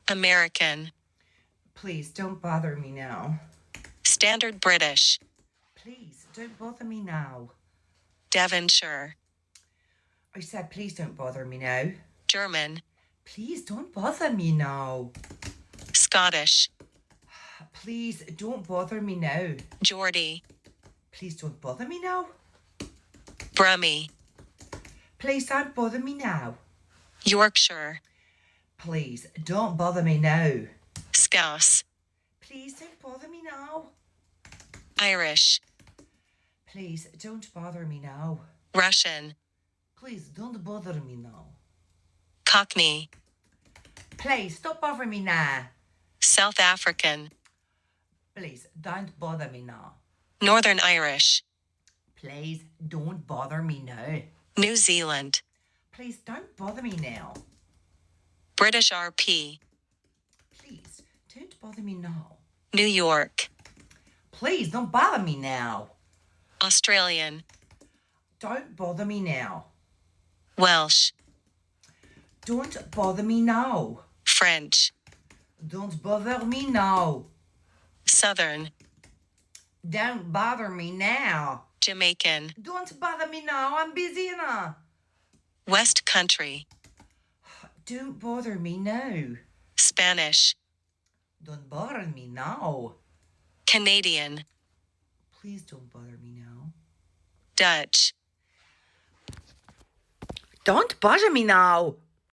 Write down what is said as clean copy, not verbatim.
American. Please don't bother me now. Standard British. Please don't bother me now. Devonshire. I said please don't bother me now. German. Please don't bother me now. Scottish. Please don't bother me now. Geordie. Please don't bother me now. Brummie. Please don't bother me now. Yorkshire. Please don't bother me now. Scouse. Please don't bother me now. Irish. Please don't bother me now. Russian. Please don't bother me now. Cockney. Please stop bothering me now. South African. Please don't bother me now. Northern Irish. Please don't bother me now. New Zealand. Please don't bother me now. British RP. Please don't bother me now. New York. Please don't bother me now. Australian. Don't bother me now. Welsh. Don't bother me now. French. Don't bother me now. Southern. Don't bother me now. Jamaican. Don't bother me now. I'm busy now. West Country. Don't bother me now. Spanish. Don't bother me now. Canadian. Please don't bother me now. Dutch. Don't bother me now.